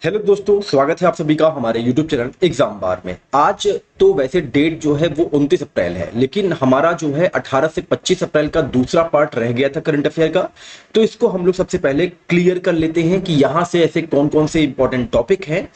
Hello दोस्तों, स्वागत है आप सभी का हमारे YouTube चैनल एग्जाम बार में। आज तो वैसे डेट जो है वो 29 अप्रैल है, लेकिन हमारा जो है 18 से 25 अप्रैल का दूसरा पार्ट रह गया था करंट अफेयर का। तो इसको हम लोग सबसे पहले क्लियर कर लेते हैं कि यहाँ से ऐसे कौन कौन से इंपॉर्टेंट टॉपिक हैं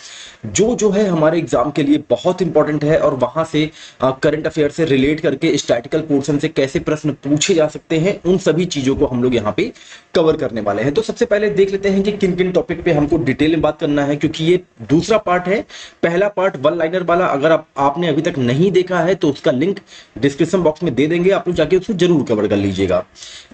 जो है हमारे एग्जाम के लिए बहुत इंपॉर्टेंट है, और वहां से करंट अफेयर से रिलेट करके स्टैटिकल पोर्शन से कैसे प्रश्न पूछे जा सकते हैं, उन सभी चीजों को हम लोग यहाँ पे कवर करने वाले हैं। तो सबसे पहले देख लेते हैं कि किन किन टॉपिक पे हमको डिटेल में बात करना है, क्योंकि ये दूसरा पार्ट है। पहला पार्ट वन लाइनर वाला अगर आपने अभी तक नहीं देखा है तो उसका लिंक डिस्क्रिप्शन बॉक्स में दे देंगे, आप लोग जाके उसको जरूर कवर कर लीजिएगा।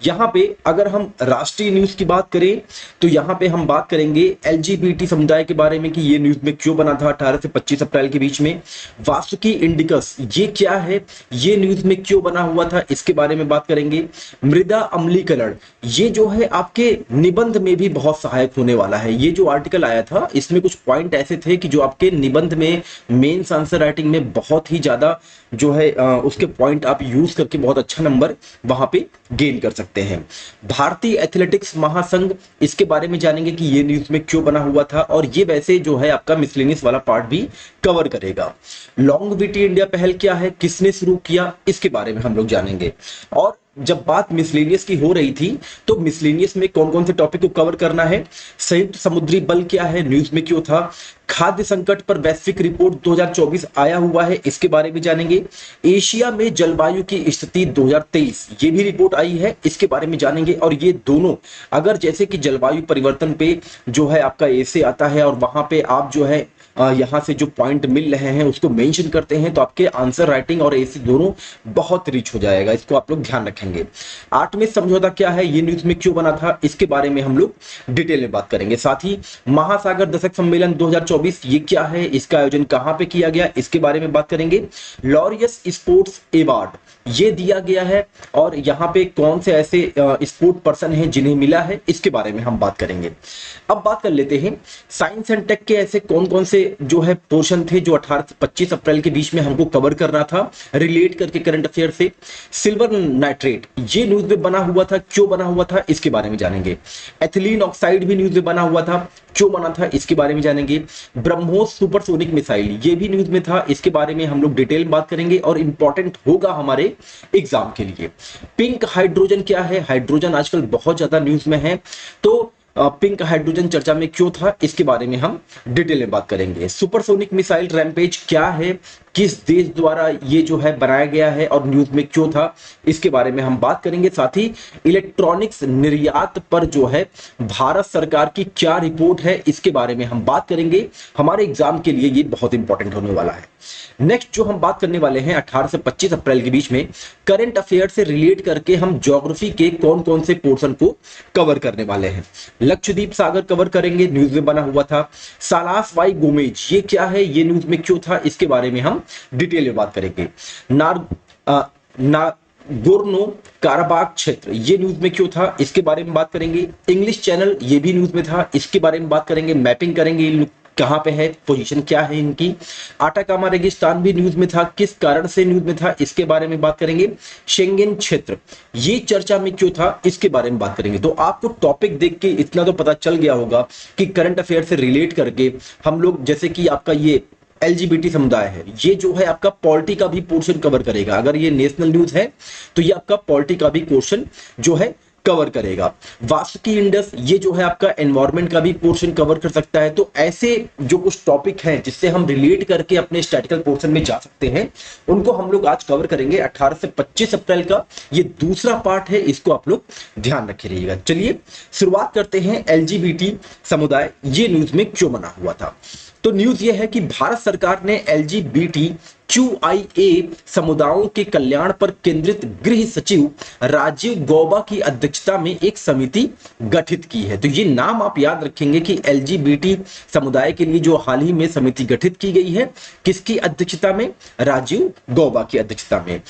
यहाँ पे अगर हम राष्ट्रीय न्यूज की बात करें तो यहाँ पे हम बात करेंगे एलजीबीटी समुदाय के बारे में कि ये न्यूज में क्यों बना था 18 से 25 अप्रैल के बीच में। वासुकी इंडिकस ये क्या है, ये न्यूज में क्यों बना हुआ था, इसके बारे में बात करेंगे। मृदा अम्लीकरण ये जो है आपके निबंध में भी बहुत सहायक होने वाला है। ये जो आर्टिकल आया था इसमें कुछ पॉइंट ऐसे थे कि जो आपके निबंध में मेंस आंसर राइटिंग में बहुत ही ज्यादा जो है उसके पॉइंट आप यूज करके बहुत अच्छा नंबर वहां पे गेन कर सकते हैं। भारतीय एथलेटिक्स महासंघ, इसके बारे में जानेंगे कि ये न्यूज में क्यों बना हुआ था, और ये वैसे जो है आपका मिसलेनियस वाला पार्ट भी कवर करेगा। लॉन्गेविटी इंडिया पहल क्या है, किसने शुरू किया, इसके बारे में हम लोग जानेंगे। और जब बात मिसलेनियस की हो रही थी तो मिसलेनियस में कौन कौन से टॉपिक को कवर करना है। संयुक्त समुद्री बल क्या है, न्यूज में क्यों था। खाद्य संकट पर वैश्विक रिपोर्ट 2024 आया हुआ है, इसके बारे में जानेंगे। एशिया में जलवायु की स्थिति 2023 ये भी रिपोर्ट आई है, इसके बारे में जानेंगे। और ये दोनों अगर जैसे कि जलवायु परिवर्तन पे जो है आपका ऐसे आता है और वहां पे आप जो है यहाँ से जो पॉइंट मिल रहे हैं उसको मेंशन करते हैं, तो आपके आंसर राइटिंग और ऐसे दोनों बहुत रिच हो जाएगा। इसको आप लोग ध्यान रखेंगे। आर्टेमिस समझौता क्या है, ये न्यूज में क्यों बना था, इसके बारे में हम लोग डिटेल में बात करेंगे। साथ ही महासागर दशक सम्मेलन 2024 ये क्या है, इसका आयोजन कहां पे किया गया, इसके बारे में बात करेंगे। लॉरियस स्पोर्ट्स अवार्ड ये दिया गया है, और यहाँ पे कौन से ऐसे स्पोर्ट पर्सन हैं जिन्हें मिला है, इसके बारे में हम बात करेंगे। अब बात कर लेते हैं साइंस एंड टेक के ऐसे कौन कौन से जो है पोर्शन थे जो 18 से 25 अप्रैल के बीच में हमको कवर करना था रिलेट करके करंट अफेयर से। सिल्वर नाइट्रेट ये न्यूज में बना हुआ था, क्यों बना हुआ था, इसके बारे में जानेंगे। एथिलीन ऑक्साइड भी न्यूज में बना हुआ था, क्यों बना था, इसके बारे में जानेंगे। ब्रह्मोस सुपरसोनिक मिसाइल ये भी न्यूज में था, इसके बारे में हम लोग डिटेल में बात करेंगे और इंपॉर्टेंट होगा हमारे एग्जाम के लिए। पिंक हाइड्रोजन क्या है, हाइड्रोजन आजकल बहुत ज्यादा न्यूज में है, तो पिंक हाइड्रोजन चर्चा में क्यों था, इसके बारे में हम डिटेल में बात करेंगे। सुपरसोनिक मिसाइल रैम्पेज क्या है, किस देश द्वारा ये जो है बनाया गया है और न्यूज में क्यों था, इसके बारे में हम बात करेंगे। साथ ही इलेक्ट्रॉनिक्स निर्यात पर जो है भारत सरकार की क्या रिपोर्ट है, इसके बारे में हम बात करेंगे। हमारे एग्जाम के लिए ये बहुत इंपॉर्टेंट होने वाला है। नेक्स्ट जो हम बात करने वाले हैं 18 से 25 अप्रैल के बीच में करंट अफेयर से रिलेट करके हम ज्योग्राफी के कौन कौन से पोर्शन को कवर करने वाले हैं। लक्षद्वीप सागर कवर करेंगे, न्यूज में बना हुआ था। सालास वाई गोमेज ये क्या है, ये न्यूज में क्यों था, इसके बारे में हम डिटेल में बात करेंगे। नागोर्नो काराबाख क्षेत्र ये न्यूज में क्यों था, इसके बारे में बात करेंगे। इंग्लिश चैनल ये भी न्यूज में था, इसके बारे में बात करेंगे। मैपिंग करेंगे कहां पे है, पोजीशन क्या है इनकी। आटाकामा रेगिस्तान भी न्यूज में था, किस कारण से न्यूज में था, इसके बारे में बात करेंगे। शेंगेन क्षेत्र ये चर्चा में क्यों था, इसके बारे में बात करेंगे। तो आपको टॉपिक देख के इतना तो पता चल गया होगा कि करंट अफेयर से रिलेट करके हम लोग, जैसे कि आपका ये एलजीबीटी समुदाय है, ये जो है आपका पॉलिटी का भी पोर्शन कवर करेगा। अगर ये नेशनल न्यूज है तो ये आपका पॉलिटी का भी पोर्शन जो है कवर करेगा। वासुकी इंडस ये जो है आपका एनवायरमेंट का भी पोर्शन कवर कर सकता है। तो ऐसे जो कुछ टॉपिक हैं जिससे हम रिलेट करके अपने स्टैटिकल पोर्शन में जा सकते हैं, उनको हम लोग आज कवर करेंगे। 18 से 25 अप्रैल का ये दूसरा पार्ट है, इसको आप लोग ध्यान रखे रहिएगा। चलिए शुरुआत करते हैं। एलजीबीटी समुदाय ये न्यूज में क्यों बना हुआ था, तो न्यूज ये है कि भारत सरकार ने एलजीबीटी QIA समुदायों के कल्याण पर केंद्रित गृह सचिव राजीव गौबा की अध्यक्षता में एक समिति गठित की है। तो ये नाम आप याद रखेंगे कि एलजीबीटी समुदाय के लिए जो हाल ही में समिति गठित की गई है, किसकी अध्यक्षता में, राजीव गौबा की अध्यक्षता में।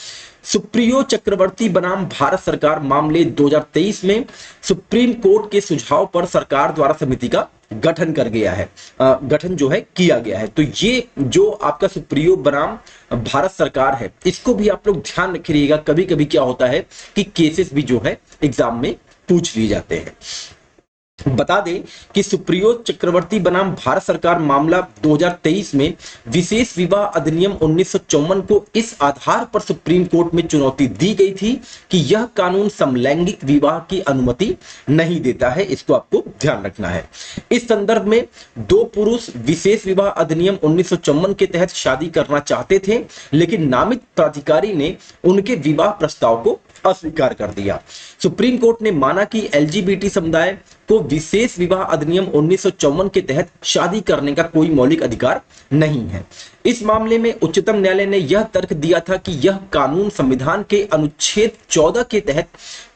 सुप्रियो चक्रवर्ती बनाम भारत सरकार मामले 2023 में सुप्रीम कोर्ट के सुझाव पर सरकार द्वारा समिति का गठन कर गया है, गठन जो है किया गया है। तो ये जो आपका सुप्रियो बनाम भारत सरकार है, इसको भी आप लोग ध्यान रखिएगा। कभी कभी क्या होता है कि केसेस भी जो है एग्जाम में पूछ लिए जाते हैं। बता दें कि सुप्रियो चक्रवर्ती बनाम भारत सरकार मामला 2023 में विशेष विवाह अधिनियम 1954 को इस आधार पर सुप्रीम कोर्ट में चुनौती दी गई थी कि यह कानून समलैंगिक विवाह की अनुमति नहीं देता है। इसको आपको ध्यान रखना है। इस संदर्भ में दो पुरुष विशेष विवाह अधिनियम 1954 के तहत शादी करना चाहते थे, लेकिन नामित प्राधिकारी ने उनके विवाह प्रस्ताव को अस्वीकार कर दिया। सुप्रीम कोर्ट ने माना कि एलजीबीटी समुदाय को विशेष विवाह अधिनियम 1954 के तहत शादी करने का कोई मौलिक अधिकार नहीं है। इस मामले में उच्चतम न्यायालय ने यह तर्क दिया था कि यह कानून संविधान के अनुच्छेद 14 के तहत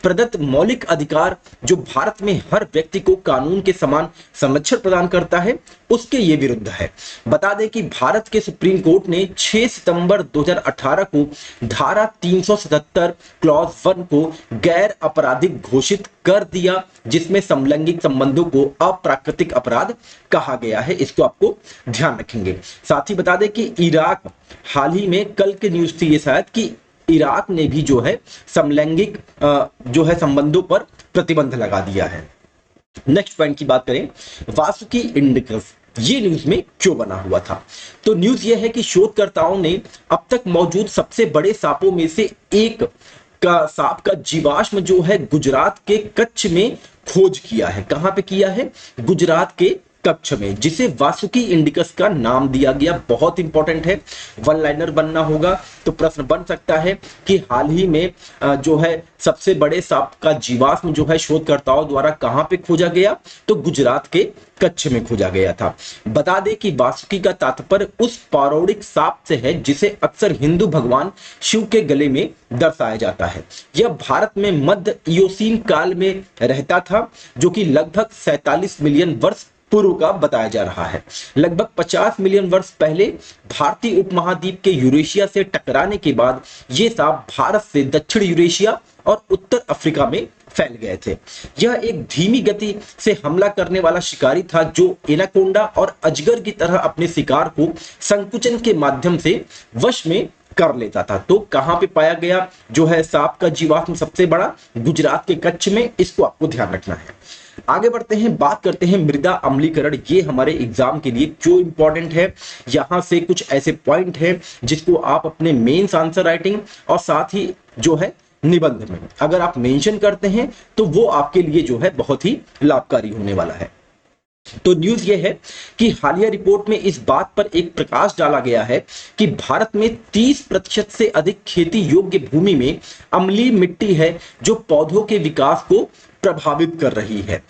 प्रदत्त मौलिक अधिकार, जो भारत में हर व्यक्ति को कानून के समान संरक्षण प्रदान करता है, उसके ये विरुद्ध है। बता दें कि भारत के सुप्रीम कोर्ट ने 6 सितंबर 2018 को धारा 377 क्लॉज 1 को गैर आपराधिक घोषित कर दिया, जिसमें समलैंगिक संबंधों को अप्राकृतिक अपराध कहा गया है। इसको आपको ध्यान रखेंगे। साथ ही बता दें कि इराक, हाल ही में कल के न्यूज थी ये शायद, कि इराक ने भी जो है समलैंगिक जो है संबंधों पर प्रतिबंध लगा दिया है। नेक्स्ट पॉइंट की बात करें, वासुकी इंडिकस ये न्यूज में क्यों बना हुआ था। तो न्यूज ये है कि शोधकर्ताओं ने अब तक मौजूद सबसे बड़े सांपों में से एक का सांप का जीवाश्म जो है गुजरात के कच्छ में खोज किया है। कहां पे किया है? गुजरात के कच्छ में, जिसे वासुकी इंडिकस का नाम दिया गया। बहुत इंपॉर्टेंट है, वन लाइनर बनना होगा तो प्रश्न बन सकता है कि हाल ही में जो है सबसे बड़े सांप का जीवाश्म जो है शोधकर्ताओं द्वारा कहां पे खोजा गया, तो गुजरात के कच्छ में खोजा गया था। बता दें कि वासुकी का तात्पर्य उस पौराणिक सांप से है जिसे अक्सर हिंदू भगवान शिव के गले में दर्शाया जाता है। यह भारत में मध्य इयोसीन काल में रहता था, जो कि लगभग 47 मिलियन वर्ष पूर्व का बताया जा रहा है। लगभग 50 मिलियन वर्ष पहले भारतीय उपमहाद्वीप के यूरेशिया से टकराने के बाद ये सांप भारत से दक्षिण यूरेशिया और उत्तर अफ्रीका में फैल गए थे। यह एक धीमी गति से हमला करने वाला शिकारी था, जो एनाकोंडा और अजगर की तरह अपने शिकार को संकुचन के माध्यम से वश में कर लेता था। तो कहां पे पाया गया जो है सांप का जीवाश्म सबसे बड़ा? गुजरात के कच्छ में। इसको आपको ध्यान रखना है। आगे बढ़ते हैं, बात करते हैं मृदा अम्लीकरण। ये हमारे एग्जाम के लिए क्यों इंपॉर्टेंट है। यहां से कुछ ऐसे पॉइंट हैं जिसको आप अपने मेंस आंसर राइटिंग और साथ ही जो है निबंध में अगर आप मेंशन करते हैं तो वो आपके लिए जो है बहुत ही लाभकारी होने वाला है। तो न्यूज ये है कि हालिया रिपोर्ट में इस बात पर एक प्रकाश डाला गया है कि भारत में 30% से अधिक खेती योग्य भूमि में अम्लीय मिट्टी है, जो पौधों के विकास को प्रभावित कर रही है।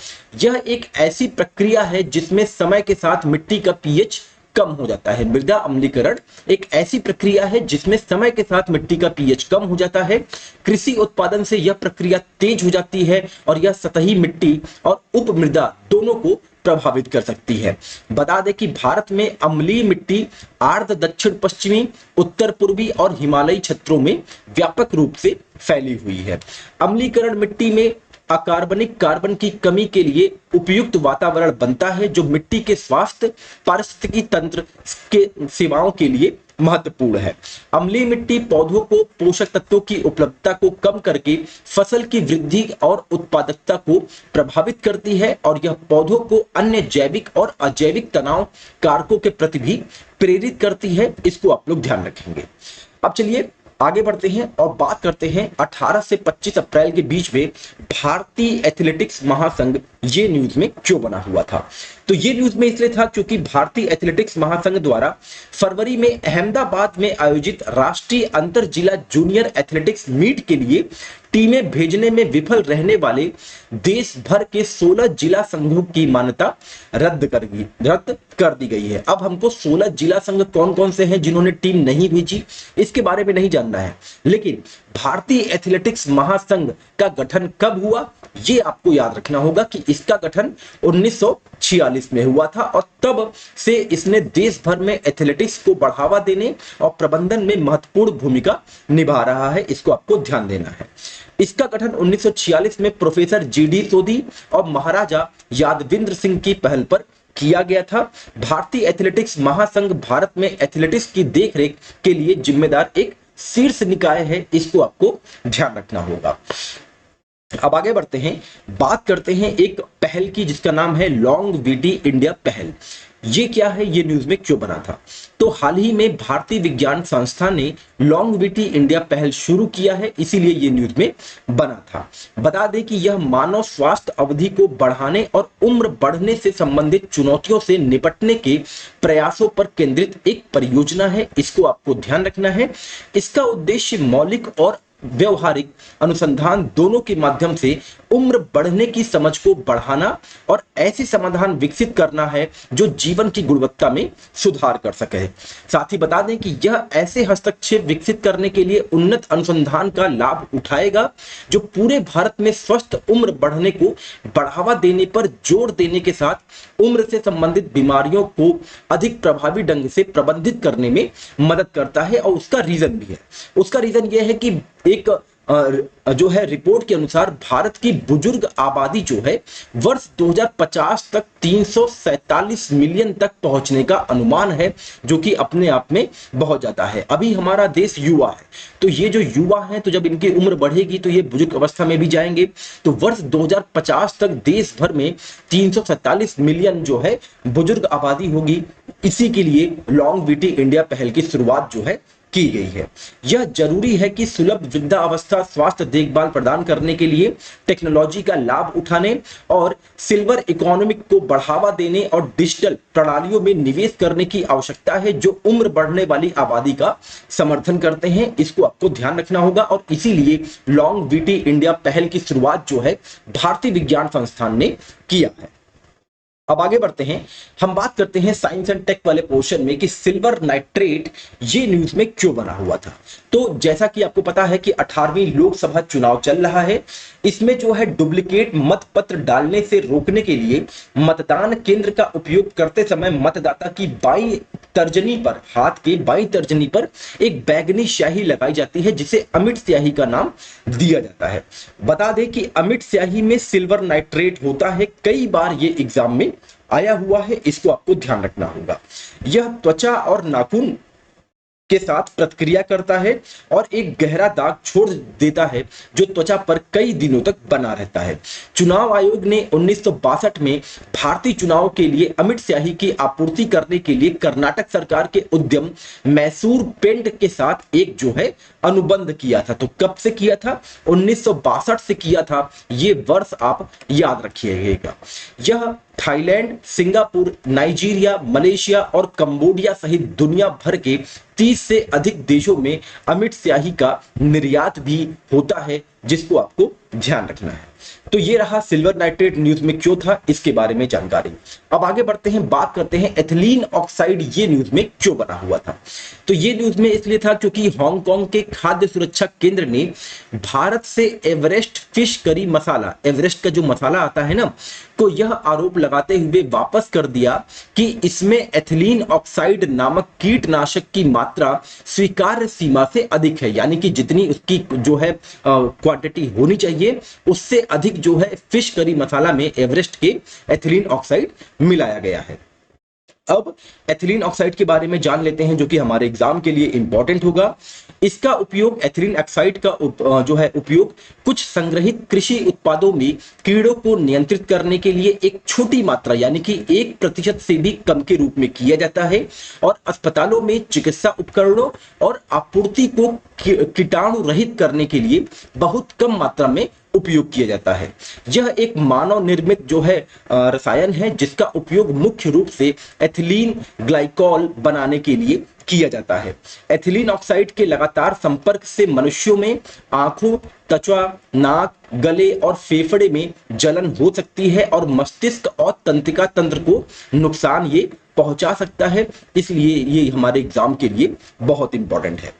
यह एक ऐसी प्रक्रिया है जिसमें समय के साथ मिट्टी का पीएच कम हो जाता है। मृदा अम्लीकरण एक ऐसी प्रक्रिया है जिसमें समय के साथ मिट्टी का पीएच कम हो जाता है। कृषि उत्पादन से यह प्रक्रिया तेज हो जाती है और यह सतही मिट्टी और उपमृदा दोनों को प्रभावित कर सकती है। बता दें कि भारत में अम्लीय मिट्टी आर्द्र दक्षिण पश्चिमी, उत्तर पूर्वी और हिमालयी क्षेत्रों में व्यापक रूप से फैली हुई है। अम्लीकरण मिट्टी में अकार्बनिक कार्बन की कमी के लिए उपयुक्त वातावरण बनता है, जो मिट्टी के स्वास्थ्य, पारिस्थितिकी तंत्र के सेवाओं के लिए महत्वपूर्ण है। अम्लीय मिट्टी पौधों को पोषक तत्वों की उपलब्धता को कम करके फसल की वृद्धि और उत्पादकता को प्रभावित करती है और यह पौधों को अन्य जैविक और अजैविक तनाव कारकों के प्रति भी प्रेरित करती है। इसको आप लोग ध्यान रखेंगे। अब चलिए आगे बढ़ते हैं और बात करते हैं 18 से 25 अप्रैल के बीच में भारतीय एथलेटिक्स महासंघ ये न्यूज में क्यों बना हुआ था। तो ये न्यूज में इसलिए था क्योंकि भारतीय एथलेटिक्स महासंघ द्वारा फरवरी में अहमदाबाद में आयोजित राष्ट्रीय अंतर जिला जूनियर एथलेटिक्स मीट के लिए टीमें भेजने में विफल रहने वाले देश भर के 16 जिला संघों की मान्यता रद्द कर दी गई है। अब हमको 16 जिला संघ कौन कौन से हैं जिन्होंने टीम नहीं भेजी, इसके बारे में नहीं जानना है, लेकिन भारतीय एथलेटिक्स महासंघ का गठन कब हुआ ये आपको याद रखना होगा कि इसका गठन 1946 में हुआ था और तब से इसने देश भर में एथलेटिक्स को बढ़ावा देने और प्रबंधन में महत्वपूर्ण भूमिका निभा रहा है। इसको आपको ध्यान देना है। इसका गठन 1946 में प्रोफेसर जीडी सोधी और महाराजा यादविंद्र सिंह की पहल पर किया गया था। भारतीय एथलेटिक्स महासंघ भारत में एथलेटिक्स की देखरेख के लिए जिम्मेदार एक शीर्ष निकाय है। इसको आपको ध्यान रखना होगा। अब आगे बढ़ते हैं, बात करते हैं एक पहल की जिसका नाम है लॉन्गेविटी इंडिया पहल। ये क्या है, ये न्यूज में क्यों बना था? तो हाल ही में भारतीय विज्ञान संस्था ने लॉन्गेविटी इंडिया पहल शुरू किया है, इसीलिए ये न्यूज में बना था। बता दें कि यह मानव स्वास्थ्य अवधि को बढ़ाने और उम्र बढ़ने से संबंधित चुनौतियों से निपटने के प्रयासों पर केंद्रित एक परियोजना है, इसको आपको ध्यान रखना है। इसका उद्देश्य मौलिक और व्यवहारिक अनुसंधान दोनों के माध्यम से उम्र बढ़ने की समझ को बढ़ाना और ऐसे समाधान विकसित करना है जो जीवन की गुणवत्ता में सुधार कर सके। साथ ही बता दें कि यह ऐसे हस्तक्षेप विकसित करने के लिए उन्नत अनुसंधान का लाभ उठाएगा जो पूरे भारत में स्वस्थ उम्र बढ़ने को बढ़ावा देने पर जोर देने के साथ उम्र से संबंधित बीमारियों को अधिक प्रभावी ढंग से प्रबंधित करने में मदद करता है। और उसका रीजन भी है, उसका रीजन यह है कि एक जो है रिपोर्ट के अनुसार भारत की बुजुर्ग आबादी जो है वर्ष 2050 तक 347 मिलियन तक पहुंचने का अनुमान है, जो कि अपने आप में बहुत ज्यादा है। अभी हमारा देश युवा है, तो ये जो युवा हैं तो जब इनकी उम्र बढ़ेगी तो ये बुजुर्ग अवस्था में भी जाएंगे। तो वर्ष 2050 तक देश भर में 347 मिलियन जो है बुजुर्ग आबादी होगी। इसी के लिए लॉन्गेविटी इंडिया पहल की शुरुआत जो है की गई है। यह जरूरी है कि सुलभ वृद्धावस्था स्वास्थ्य देखभाल प्रदान करने के लिए टेक्नोलॉजी का लाभ उठाने और सिल्वर इकोनॉमिक को बढ़ावा देने और डिजिटल प्रणालियों में निवेश करने की आवश्यकता है जो उम्र बढ़ने वाली आबादी का समर्थन करते हैं। इसको आपको ध्यान रखना होगा और इसीलिए लॉन्गेविटी इंडिया पहल की शुरुआत जो है भारतीय विज्ञान संस्थान ने किया है। अब आगे बढ़ते हैं, हम बात करते हैं साइंस एंड टेक वाले पोर्शन में कि सिल्वर नाइट्रेट ये न्यूज में क्यों बना हुआ था। तो जैसा कि आपको पता है कि 18वीं लोकसभा चुनाव चल रहा है, इसमें जो है डुप्लीकेट मत पत्र डालने से रोकने के लिए मतदान केंद्र का उपयोग करते समय मतदाता की बाईं तर्जनी पर, हाथ के बाईं तर्जनी पर एक बैगनी स्याही लगाई जाती है जिसे अमिट स्याही का नाम दिया जाता है। बता दें कि अमिट स्याही में सिल्वर नाइट्रेट होता है, कई बार ये एग्जाम में आया हुआ है, इसको आपको ध्यान रखना होगा। यह त्वचा और नाखून के साथ प्रतिक्रिया करता है और एक गहरा दाग छोड़ देता है जो त्वचा पर कई दिनों तक बना रहता है। चुनाव आयोग ने 1962 में भारतीय चुनाव के लिए अमिट स्याही की आपूर्ति करने के लिए कर्नाटक सरकार के उद्यम मैसूर पेंट के साथ एक जो है अनुबंध किया था। तो कब से किया था? 1962 से किया था, ये वर्ष आप याद रखिएगा। यह थाईलैंड, सिंगापुर, नाइजीरिया, मलेशिया और कंबोडिया सहित दुनिया भर के 30 से अधिक देशों में अमिट स्याही का निर्यात भी होता है, जिसको आपको ध्यान रखना है। तो ये रहा सिल्वर नाइट्रेट न्यूज में क्यों था, इसके बारे में जानकारी। अब आगे बढ़ते हैं, बात करते हैं एथिलीन ऑक्साइड ये न्यूज में क्यों बना हुआ था। तो ये न्यूज में इसलिए था क्योंकि हांगकांग के खाद्य सुरक्षा केंद्र ने भारत से एवरेस्ट फिश करी मसाला, एवरेस्ट का जो मसाला आता है ना, को यह आरोप लगाते हुए वापस कर दिया कि इसमें एथिलीन ऑक्साइड नामक कीटनाशक की मात्रा स्वीकार्य सीमा से अधिक है, यानी कि जितनी उसकी जो है क्वांटिटी होनी चाहिए उससे अधिक जो है फिश करी मसाला में एवरेस्ट के एथिलीन ऑक्साइड मिलाया गया है। अब एथिलीन ऑक्साइड के बारे में जान लेते हैं जो कि हमारे एग्जाम के लिए इंपॉर्टेंट होगा। इसका उपयोग, एथिलीन ऑक्साइड का जो है उपयोग कुछ संग्रहित कृषि उत्पादों में कीड़ों को नियंत्रित करने के लिए एक छोटी मात्रा यानी कि 1% से भी कम के रूप में किया जाता है और अस्पतालों में चिकित्सा उपकरणों और आपूर्ति को कीटाणु रहित करने के लिए बहुत कम मात्रा में उपयोग किया जाता है। यह एक मानव निर्मित जो है रसायन है जिसका उपयोग मुख्य रूप से एथिलीन ग्लाइकॉल बनाने के लिए किया जाता है। एथिलीन ऑक्साइड के लगातार संपर्क से मनुष्यों में आंखों, त्वचा, नाक, गले और फेफड़े में जलन हो सकती है और मस्तिष्क और तंत्रिका तंत्र को नुकसान ये पहुंचा सकता है। इसलिए ये हमारे एग्जाम के लिए बहुत इंपॉर्टेंट है।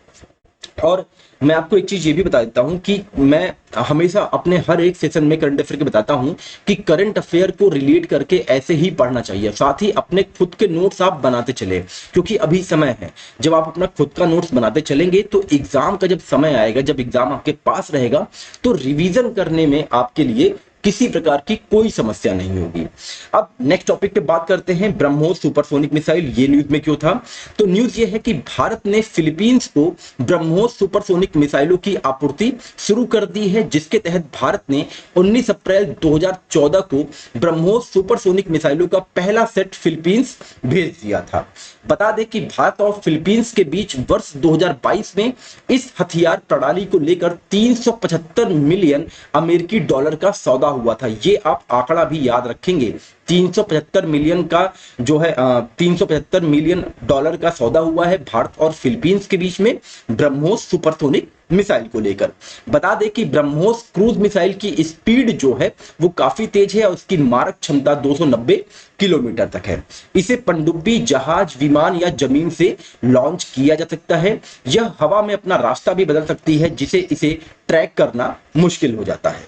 और मैं आपको एक चीज ये भी बता देता हूं कि मैं हमेशा अपने हर एक सेशन में करंट अफेयर के बताता हूं कि करंट अफेयर को रिलेट करके ऐसे ही पढ़ना चाहिए। साथ ही अपने खुद के नोट्स आप बनाते चले, क्योंकि अभी समय है। जब आप अपना खुद का नोट्स बनाते चलेंगे तो एग्जाम का जब समय आएगा, जब एग्जाम आपके पास रहेगा तो रिवीजन करने में आपके लिए किसी प्रकार की कोई समस्या नहीं होगी। अब नेक्स्ट टॉपिक पे बात करते हैं, ब्रह्मोस सुपरसोनिक मिसाइल, ये न्यूज में क्यों था। तो न्यूज ये है कि भारत ने फिलीपींस को ब्रह्मोस सुपरसोनिक मिसाइलों की आपूर्ति शुरू कर दी है, जिसके तहत भारत ने 19 अप्रैल 2014 को ब्रह्मोस सुपरसोनिक मिसाइलों का पहला सेट फिलीपींस भेज दिया था। बता दें कि भारत और फिलीपींस के बीच वर्ष 2022 में इस हथियार प्रणाली को लेकर 375 मिलियन अमेरिकी डॉलर का सौदा हुआ था। ये आप आंकड़ा भी याद रखेंगे, 375 मिलियन का जो है 375 मिलियन डॉलर का सौदा हुआ है भारत और फिलीपींस के बीच में ब्रह्मोस सुपरसोनिक मिसाइल को लेकर। बता दें कि ब्रह्मोस क्रूज मिसाइल की स्पीड जो है वो काफी तेज है और उसकी मारक क्षमता 290 किलोमीटर तक है। इसे पनडुब्बी, जहाज, विमान या जमीन से लॉन्च किया जा सकता है। यह हवा में अपना रास्ता भी बदल सकती है, जिसे इसे ट्रैक करना मुश्किल हो जाता है।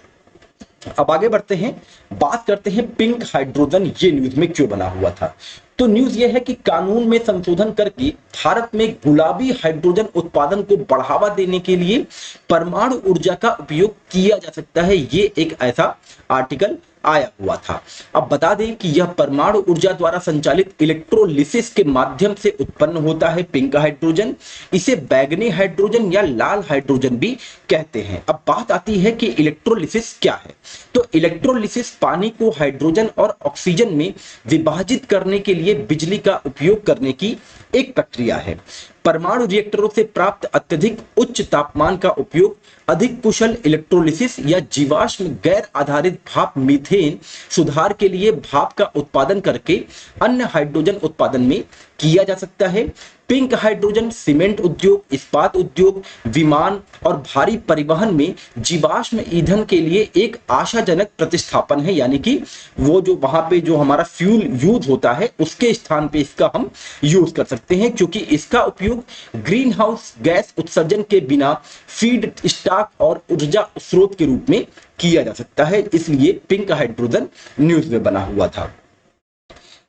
अब आगे बढ़ते हैं, बात करते हैं पिंक हाइड्रोजन ये न्यूज में क्यों बना हुआ था। तो न्यूज ये है कि कानून में संशोधन करके भारत में गुलाबी हाइड्रोजन उत्पादन को बढ़ावा देने के लिए परमाणु ऊर्जा का उपयोग किया जा सकता है। ये एक ऐसा आर्टिकल आया हुआ था। अब बता दें कि यह परमाणु ऊर्जा द्वारा संचालित इलेक्ट्रोलिसिस के माध्यम से उत्पन्न होता है पिंक हाइड्रोजन। इसे बैगनी हाइड्रोजन या लाल हाइड्रोजन भी कहते हैं। अब बात आती है कि इलेक्ट्रोलिसिस क्या है। तो इलेक्ट्रोलिसिस पानी को हाइड्रोजन और ऑक्सीजन में विभाजित करने के लिए बिजली का उपयोग करने की एक प्रक्रिया है। परमाणु रिएक्टरों से प्राप्त अत्यधिक उच्च तापमान का उपयोग अधिक कुशल इलेक्ट्रोलिसिस या जीवाश्म गैर आधारित भाप मीथेन सुधार के लिए भाप का उत्पादन करके अन्य हाइड्रोजन उत्पादन में किया जा सकता है। पिंक हाइड्रोजन सीमेंट उद्योग, इस्पात उद्योग, विमान और भारी परिवहन में जीवाश्म ईंधन के लिए एक आशाजनक प्रतिस्थापन है, यानी कि वो जो वहां पे जो हमारा फ्यूल यूज होता है उसके स्थान पे इसका हम यूज कर सकते हैं, क्योंकि इसका उपयोग ग्रीन हाउस गैस उत्सर्जन के बिना फीड स्टॉक और ऊर्जा स्रोत के रूप में किया जा सकता है। इसलिए पिंक हाइड्रोजन न्यूज में बना हुआ था।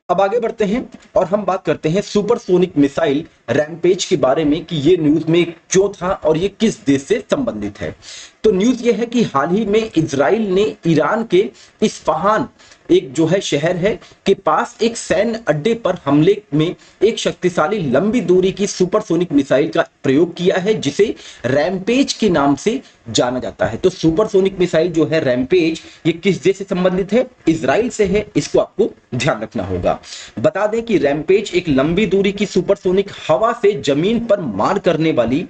अब आगे बढ़ते हैं और हम बात करते हैं सुपरसोनिक मिसाइल रैम्पेज के बारे में कि ये न्यूज में क्यों था और ये किस देश से संबंधित है। तो न्यूज ये है कि हाल ही में इजराइल ने ईरान के इस्फहान एक जो है शहर है के पास एक सैन्य अड्डे पर हमले में एक शक्तिशाली लंबी दूरी की सुपरसोनिक मिसाइल का प्रयोग किया है, जिसे रैम्पेज के नाम से जाना जाता है। तो सुपरसोनिक मिसाइल जो है रैम्पेज, ये किस देश से संबंधित है? इजराइल से है। इसको आपको ध्यान रखना होगा। बता दें कि रैम्पेज एक लंबी दूरी की सुपरसोनिक हवा से जमीन पर मार करने वाली,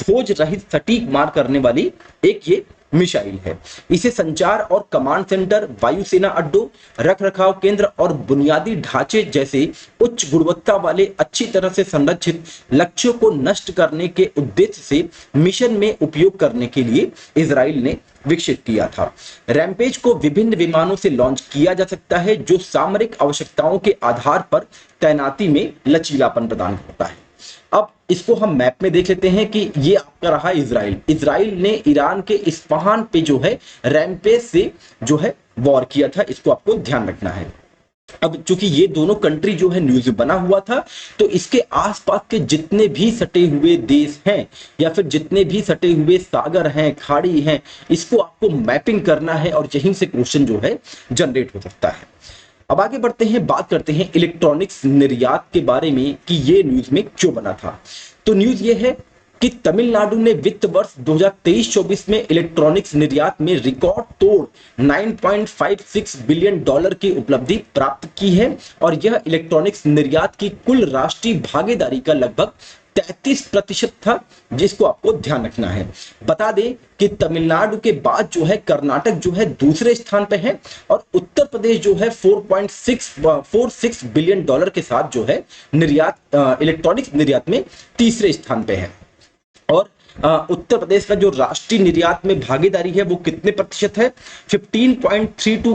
खोज रहित सटीक मार करने वाली एक ये मिसाइल है। इसे संचार और कमांड सेंटर, वायुसेना अड्डों, रख रखाव केंद्र और बुनियादी ढांचे जैसे उच्च गुणवत्ता वाले अच्छी तरह से संरक्षित लक्ष्यों को नष्ट करने के उद्देश्य से मिशन में उपयोग करने के लिए इजराइल ने विकसित किया था। रैम्पेज को विभिन्न विमानों से लॉन्च किया जा सकता है, जो सामरिक आवश्यकताओं के आधार पर तैनाती में लचीलापन प्रदान करता है। अब इसको हम मैप में देख लेते हैं कि ये आपका रहा इजराइल। इजराइल ने ईरान के इस्फहान पे जो है रैम्पेज से जो है वॉर किया था। इसको आपको ध्यान रखना है। अब चूंकि ये दोनों कंट्री जो है न्यूज बना हुआ था, तो इसके आसपास के जितने भी सटे हुए देश हैं या फिर जितने भी सटे हुए सागर हैं, खाड़ी हैं, इसको आपको मैपिंग करना है और यहीं से क्वेश्चन जो है जनरेट हो सकता है। अब आगे बढ़ते हैं, बात करते हैं इलेक्ट्रॉनिक्स निर्यात के बारे में कि ये न्यूज में क्यों बना था। तो न्यूज ये है कि तमिलनाडु ने वित्त वर्ष 2023-24 में इलेक्ट्रॉनिक्स निर्यात में रिकॉर्ड तोड़ 9.56 बिलियन डॉलर की उपलब्धि प्राप्त की है और यह इलेक्ट्रॉनिक्स निर्यात की कुल राष्ट्रीय भागीदारी का लगभग 33% था, जिसको आपको ध्यान रखना है। बता दें कि तमिलनाडु के बाद जो है कर्नाटक जो है दूसरे स्थान पे है और उत्तर प्रदेश जो है 4.46 बिलियन डॉलर के साथ जो है निर्यात इलेक्ट्रॉनिक्स निर्यात में तीसरे स्थान पे है। और उत्तर प्रदेश का जो राष्ट्रीय निर्यात में भागीदारी है वो कितने प्रतिशत है? 15.32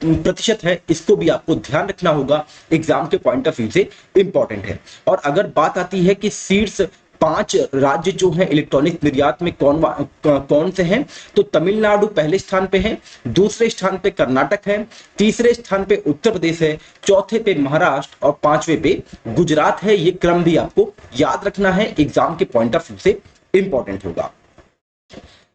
प्रतिशत है। इसको भी आपको ध्यान रखना होगा, एग्जाम के पॉइंट ऑफ व्यू से इंपॉर्टेंट है। और अगर बात आती है कि शीर्ष 5 राज्य जो है इलेक्ट्रॉनिक निर्यात में कौन से हैं, तो तमिलनाडु पहले स्थान पे है, दूसरे स्थान पे कर्नाटक है, तीसरे स्थान पे उत्तर प्रदेश है, चौथे पे महाराष्ट्र और पांचवे पे गुजरात है। ये क्रम भी आपको याद रखना है, एग्जाम के पॉइंट ऑफ व्यू से इंपॉर्टेंट होगा।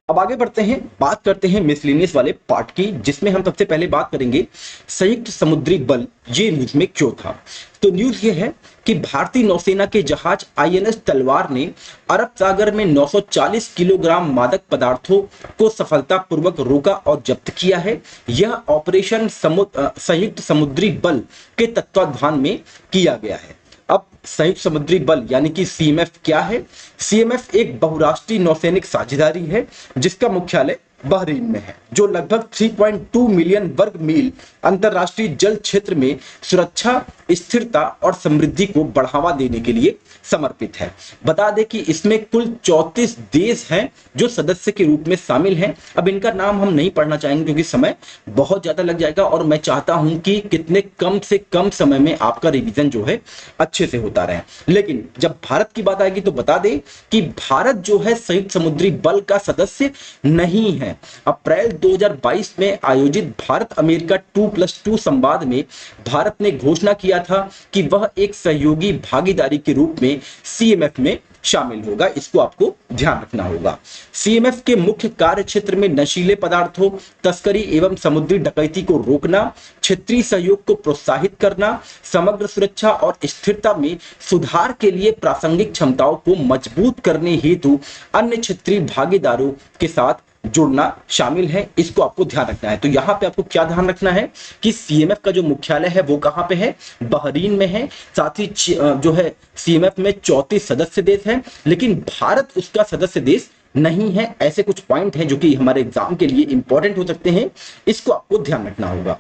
अब आगे बढ़ते हैं, बात करते हैं मिसलेनियस वाले पार्ट की, जिसमें हम सबसे पहले बात करेंगे संयुक्त समुद्री बल, ये न्यूज में क्यों था। तो न्यूज ये है कि भारतीय नौसेना के जहाज आईएनएस तलवार ने अरब सागर में 940 किलोग्राम मादक पदार्थों को सफलतापूर्वक रोका और जब्त किया है। यह ऑपरेशन संयुक्त समुद्री बल के तत्वाधान में किया गया है। अब संयुक्त समुद्री बल यानी कि सीएमएफ क्या है? सीएमएफ एक बहुराष्ट्रीय नौसैनिक साझेदारी है जिसका मुख्यालय बहरीन में है, जो लगभग 3.2 मिलियन वर्ग मील अंतरराष्ट्रीय जल क्षेत्र में सुरक्षा, स्थिरता और समृद्धि को बढ़ावा देने के लिए समर्पित है। बता दें कि इसमें कुल 34 देश हैं जो सदस्य के रूप में शामिल हैं। अब इनका नाम हम नहीं पढ़ना चाहेंगे क्योंकि समय बहुत ज्यादा लग जाएगा और मैं चाहता हूं कि कितने कम से कम समय में आपका रिवीजन जो है अच्छे से होता रहे। लेकिन जब भारत की बात आएगी तो बता दें कि भारत जो है संयुक्त समुद्री बल का सदस्य नहीं है। अप्रैल 2022 में आयोजित भारत अमेरिका 2+2 संवाद में भारत ने घोषणा किया था कि वह एक सहयोगी भागीदारी के रूप में सीएमएफ में शामिल होगा। इसको आपको ध्यान रखना होगा। सीएमएफ के मुख्य कार्य क्षेत्र में नशीले पदार्थों, तस्करी एवं समुद्री डकैती को रोकना, क्षेत्रीय सहयोग को प्रोत्साहित करना, समग्र सुरक्षा और स्थिरता में सुधार के लिए प्रासंगिक क्षमताओं को मजबूत करने हेतु अन्य क्षेत्रीय भागीदारों के साथ जुड़ना शामिल है। इसको आपको ध्यान रखना है। तो यहां पे आपको क्या ध्यान रखना है कि सीएमएफ का जो मुख्यालय है वो कहां पे है? बहरीन में है। साथ ही जो है सीएमएफ में 34 सदस्य देश हैं, लेकिन भारत उसका सदस्य देश नहीं है। ऐसे कुछ पॉइंट हैं जो कि हमारे एग्जाम के लिए इंपॉर्टेंट हो सकते हैं, इसको आपको ध्यान रखना होगा।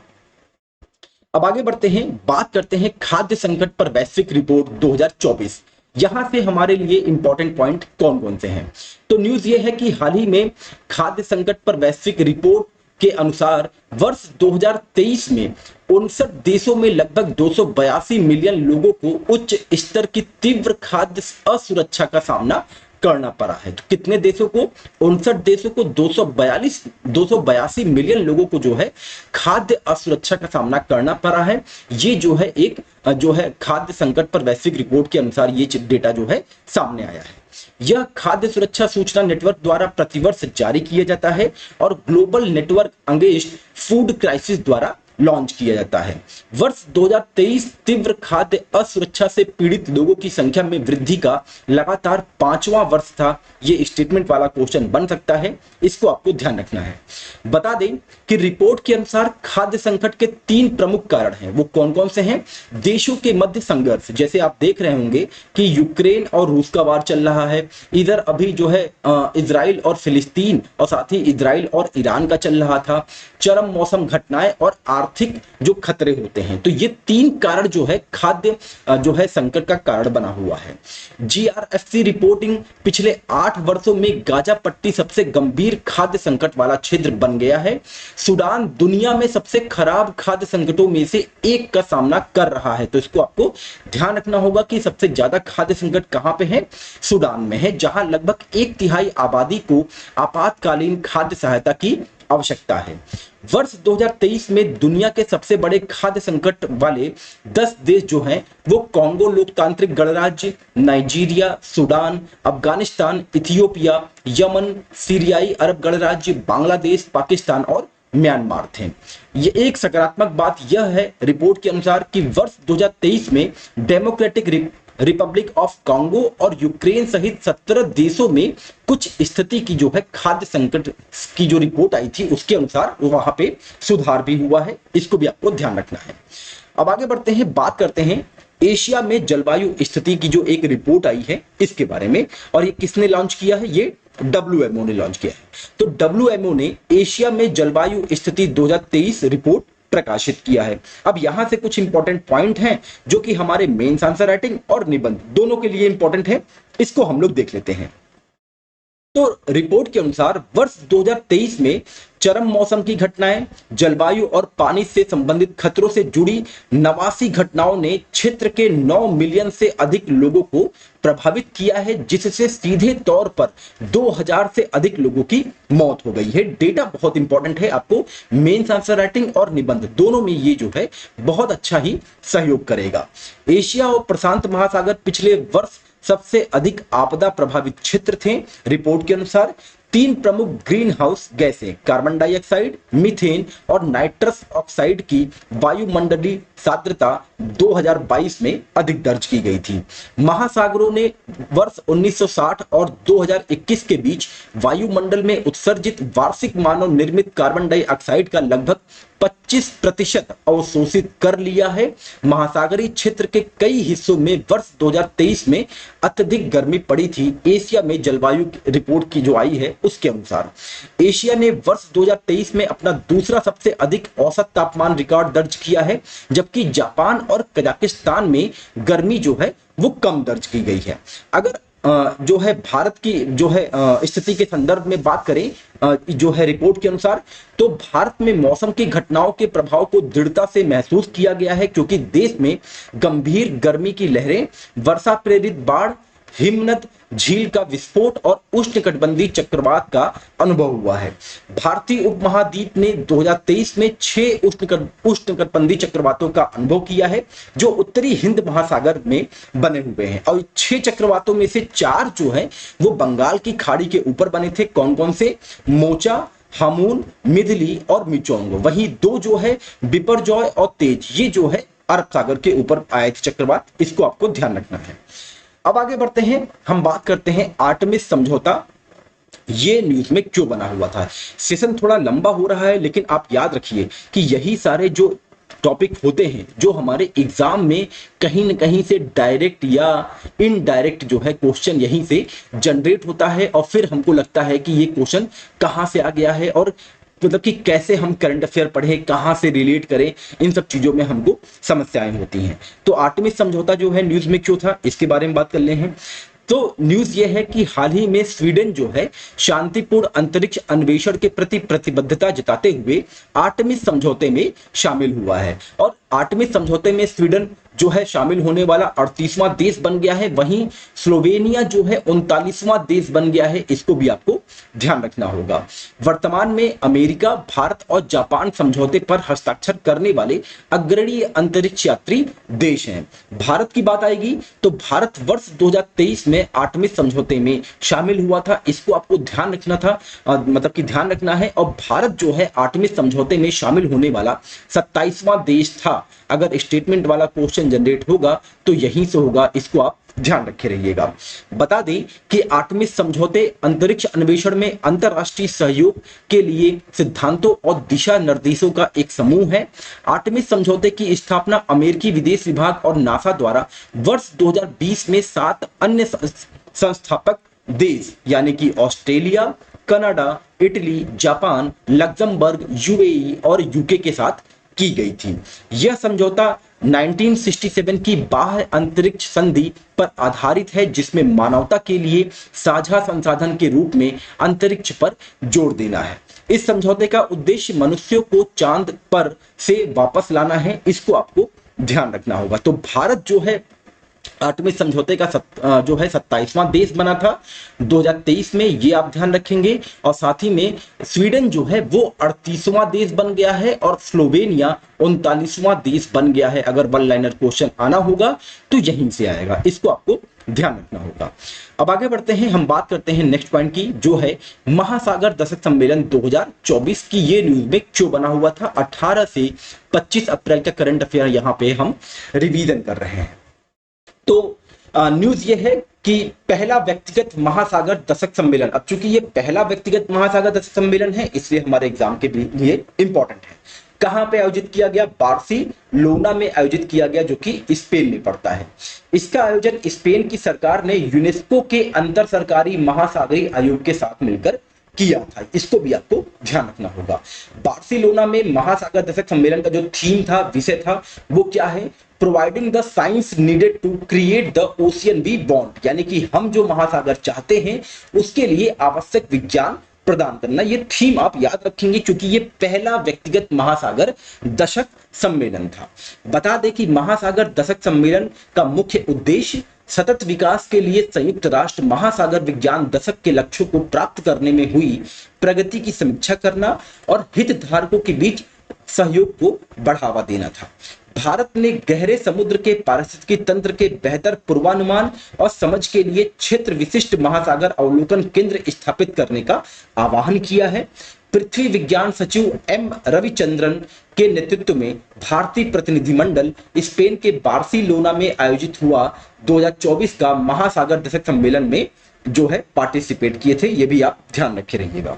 अब आगे बढ़ते हैं, बात करते हैं खाद्य संकट पर वैश्विक रिपोर्ट 2024। यहां से हमारे लिए इंपॉर्टेंट पॉइंट कौन कौन से हैं? तो न्यूज ये है कि हाल ही में खाद्य संकट पर वैश्विक रिपोर्ट के अनुसार वर्ष 2023 में 59 देशों में लगभग 282 मिलियन लोगों को उच्च स्तर की तीव्र खाद्य असुरक्षा का सामना करना पड़ा है। तो कितने देशों को? 59 देशों को 282 मिलियन लोगों को जो है खाद्य असुरक्षा का सामना करना पड़ा है। ये जो है एक जो है खाद्य संकट पर वैश्विक रिपोर्ट के अनुसार ये डेटा जो है सामने आया है। यह खाद्य सुरक्षा सूचना नेटवर्क द्वारा प्रतिवर्ष जारी किया जाता है और global network against food crisis द्वारा लॉन्च किया जाता है। वर्ष 2023 तीव्र खाद्य असुरक्षा से पीड़ित लोगों की संख्या में वृद्धि का लगातार 5वां वर्ष था। यह स्टेटमेंट वाला क्वेश्चन बन सकता है, इसको आपको ध्यान रखना है। बता दें कि रिपोर्ट के अनुसार खाद्य संकट के 3 प्रमुख कारण हैं। वो कौन कौन से हैं? देशों के मध्य संघर्ष, जैसे आप देख रहे होंगे कि यूक्रेन और रूस का वार चल रहा है, इधर अभी जो है इजराइल और फिलिस्तीन और साथ ही इजराइल और ईरान का चल रहा था, चरम मौसम घटनाएं और आर्थिक जो खतरे होते हैं। तो ये 3 कारण जो है खाद्य जो है संकट का कारण बना हुआ है। जीआरएफसी रिपोर्टिंग पिछले 8 वर्षों में गाजा पट्टी सबसे गंभीर खाद्य संकट वाला क्षेत्र बन गया है। सूडान दुनिया में सबसे खराब खाद्य संकटों में से एक का सामना कर रहा है। तो इसको आपको ध्यान रखना होगा कि सबसे ज्यादा खाद्य संकट कहां पे है? सूडान में है, जहां लगभग 1/3 आबादी को आपातकालीन खाद्य सहायता की आवश्यकता है। वर्ष 2023 में दुनिया के सबसे बड़े खाद्य संकट वाले 10 देश जो हैं वो कांगो लोकतांत्रिक गणराज्य, Nigeria, Sudan, Afghanistan, Ethiopia, Yemen, सीरियाई अरब गणराज्य, बांग्लादेश, पाकिस्तान और म्यांमार थे। ये एक सकारात्मक बात यह है रिपोर्ट के अनुसार कि वर्ष 2023 में डेमोक्रेटिक रिपब्लिक ऑफ कांगो और यूक्रेन सहित 17 देशों में कुछ स्थिति की जो है खाद्य संकट की जो रिपोर्ट आई थी उसके अनुसार वहां पे सुधार भी हुआ है। इसको भी आपको ध्यान रखना है। अब आगे बढ़ते हैं, बात करते हैं एशिया में जलवायु स्थिति की जो एक रिपोर्ट आई है इसके बारे में, और ये किसने लॉन्च किया है? ये WMO ने लॉन्च किया है। तो WMO ने एशिया में जलवायु स्थिति 2023 रिपोर्ट प्रकाशित किया है। अब यहां से कुछ इंपॉर्टेंट पॉइंट हैं जो कि हमारे मेंस आंसर राइटिंग और निबंध दोनों के लिए इंपॉर्टेंट है, इसको हम लोग देख लेते हैं। तो रिपोर्ट के अनुसार वर्ष 2023 में चरम मौसम की घटनाएं, जलवायु और पानी से संबंधित खतरों से जुड़ी 89 घटनाओं ने क्षेत्र के 9 मिलियन से अधिक लोगों को प्रभावित किया है, जिससे सीधे तौर पर 2000 से अधिक लोगों की मौत हो गई है। डेटा बहुत इंपॉर्टेंट है, आपको मेंस आंसर राइटिंग और निबंध दोनों में ये जो है बहुत अच्छा ही सहयोग करेगा। एशिया और प्रशांत महासागर पिछले वर्ष सबसे अधिक आपदा प्रभावित क्षेत्र थे। रिपोर्ट के अनुसार तीन प्रमुख ग्रीन हाउस गैसें कार्बन डाइऑक्साइड, मीथेन और नाइट्रस ऑक्साइड की वायुमंडलीय सांद्रता 2022 में अधिक दर्ज की गई थी। महासागरों ने वर्ष 1960 और 2021 के बीच वायुमंडल में उत्सर्जित वार्षिक मानव निर्मित कार्बन डाइऑक्साइड का लगभग 25% अवशोषित कर लिया है। महासागरीय क्षेत्र के कई हिस्सों में वर्ष 2023 में अत्यधिक गर्मी पड़ी थी। एशिया में जलवायु रिपोर्ट की जो आई है उसके अनुसार एशिया ने वर्ष 2023 में अपना दूसरा सबसे अधिक औसत तापमान रिकॉर्ड दर्ज किया है, जबकि जापान और कजाकिस्तान में गर्मी जो है वो कम दर्ज की गई है। अगर जो है भारत की जो है स्थिति के संदर्भ में बात करें जो है रिपोर्ट के अनुसार, तो भारत में मौसम की घटनाओं के प्रभाव को दृढ़ता से महसूस किया गया है, क्योंकि देश में गंभीर गर्मी की लहरें, वर्षा प्रेरित बाढ़, हिमनद झील का विस्फोट और उष्णकटिबंधीय चक्रवात का अनुभव हुआ है। भारतीय उपमहाद्वीप ने 2023 में 6 उष्णकटिबंधीय चक्रवातों का अनुभव किया है, जो उत्तरी हिंद महासागर में बने हुए हैं, और 6 चक्रवातों में से 4 जो है वो बंगाल की खाड़ी के ऊपर बने थे। कौन कौन से? मोचा, हामून, मिधली और मिचोंग। वहीं 2 जो है बिपरजॉय और तेज, ये जो है अरब सागर के ऊपर आए थे चक्रवात, इसको आपको ध्यान रखना है। अब आगे बढ़ते हैं, हम बात करते हैं आर्टेमिस समझौता ये न्यूज में क्यों बना हुआ था। सेशन थोड़ा लंबा हो रहा है, लेकिन आप याद रखिए कि यही सारे जो टॉपिक होते हैं जो हमारे एग्जाम में कहीं न कहीं से डायरेक्ट या इनडायरेक्ट जो है क्वेश्चन यहीं से जनरेट होता है, और फिर हमको लगता है कि ये क्वेश्चन कहां से आ गया है और मतलब कि कैसे हम करंट अफेयर पढ़े, कहां से रिलेट करें, इन सब चीजों में हमको समस्याएं होती हैं। तो आर्टेमिस समझौता जो है न्यूज में क्यों था, इसके बारे में बात कर ले हैं। तो न्यूज ये है कि हाल ही में स्वीडन जो है शांतिपूर्ण अंतरिक्ष अन्वेषण के प्रति प्रतिबद्धता जताते हुए आर्टेमिस समझौते में शामिल हुआ है, और आर्टेमिस समझौते में स्वीडन जो है शामिल होने वाला 38वां देश बन गया है। वहीं स्लोवेनिया जो है 39वां देश बन गया है, इसको भी आपको ध्यान रखना होगा। वर्तमान में अमेरिका, भारत और जापान समझौते पर हस्ताक्षर करने वाले अग्रणी अंतरिक्ष यात्री देश हैं। भारत की बात आएगी तो भारत वर्ष 2023 में आर्टेमिस समझौते में शामिल हुआ था, इसको आपको ध्यान रखना था, मतलब कि ध्यान रखना है। और भारत जो है आर्टेमिस समझौते में शामिल होने वाला 27वां देश था। अगर स्टेटमेंट वाला क्वेश्चन जनरेट होगा तो यहीं से होगा, इसको आप ध्यान रखे रहिएगा। बता दें कि आर्टेमिस समझौते अंतरिक्ष अन्वेषण में अंतरराष्ट्रीय सहयोग के लिए सिद्धांतों और दिशा निर्देशों का एक समूह है। आर्टेमिस समझौते की स्थापना अमेरिकी विदेश विभाग और नासा द्वारा वर्ष 2020 में 7 अन्य संस्थापक देश यानी कि Australia, Canada, Italy, Japan, Luxembourg, UAE और यूके के साथ की गई थी। यह समझौता 1967 की बाह्य अंतरिक्ष संधि पर आधारित है, जिसमें मानवता के लिए साझा संसाधन के रूप में अंतरिक्ष पर जोर देना है। इस समझौते का उद्देश्य मनुष्यों को चांद पर से वापस लाना है, इसको आपको ध्यान रखना होगा। तो भारत जो है आर्टेमिस समझौते का जो है 27वां देश बना था 2023 में, ये आप ध्यान रखेंगे। और साथ ही में स्वीडन जो है वो 38वां देश बन गया है और स्लोवेनिया 39वां देश बन गया है। अगर वन लाइनर क्वेश्चन आना होगा तो यहीं से आएगा, इसको आपको ध्यान रखना होगा। अब आगे बढ़ते हैं, हम बात करते हैं नेक्स्ट पॉइंट की, जो है महासागर दशक सम्मेलन 2024 की। ये न्यूज में क्यों बना हुआ था। 18 से 25 अप्रैल का करंट अफेयर यहाँ पे हम रिवीजन कर रहे हैं। तो न्यूज ये है कि पहला व्यक्तिगत महासागर दशक सम्मेलन, अब चूंकि ये पहला व्यक्तिगत महासागर दशक सम्मेलन है इसलिए हमारे एग्जाम के लिए इंपॉर्टेंट है। कहां पे आयोजित किया गया? बार्सिलोना में आयोजित किया गया, जो कि स्पेन में पड़ता है। इसका आयोजन स्पेन की सरकार ने यूनेस्को के अंतर सरकारी महासागरीय आयोग के साथ मिलकर किया था, इसको भी आपको ध्यान रखना होगा। बार्सिलोना में महासागर दशक सम्मेलन का जो थीम था, विषय था, वो क्या है? Providing the science needed to create the ocean we want, यानी कि हम जो महासागर चाहते हैं उसके लिए आवश्यक विज्ञान प्रदान करना। ये थीम आप याद रखेंगे क्योंकि ये पहला व्यक्तिगत महासागर दशक सम्मेलन था। बता दें कि महासागर दशक सम्मेलन का मुख्य उद्देश्य सतत विकास के लिए संयुक्त राष्ट्र महासागर विज्ञान दशक के लक्ष्यों को प्राप्त करने में हुई प्रगति की समीक्षा करना और हितधारकों के बीच सहयोग को बढ़ावा देना था। भारत ने गहरे समुद्र के पारिस्थितिकी तंत्र के बेहतर पूर्वानुमान और समझ के लिए क्षेत्र विशिष्ट महासागर अवलोकन केंद्र स्थापित करने का आह्वान किया है। पृथ्वी विज्ञान सचिव एम रविचंद्रन के नेतृत्व में भारतीय प्रतिनिधिमंडल स्पेन के बार्सिलोना में आयोजित हुआ 2024 का महासागर दशक सम्मेलन में जो है पार्टिसिपेट किए थे। ये भी आप ध्यान रखे रहिएगा।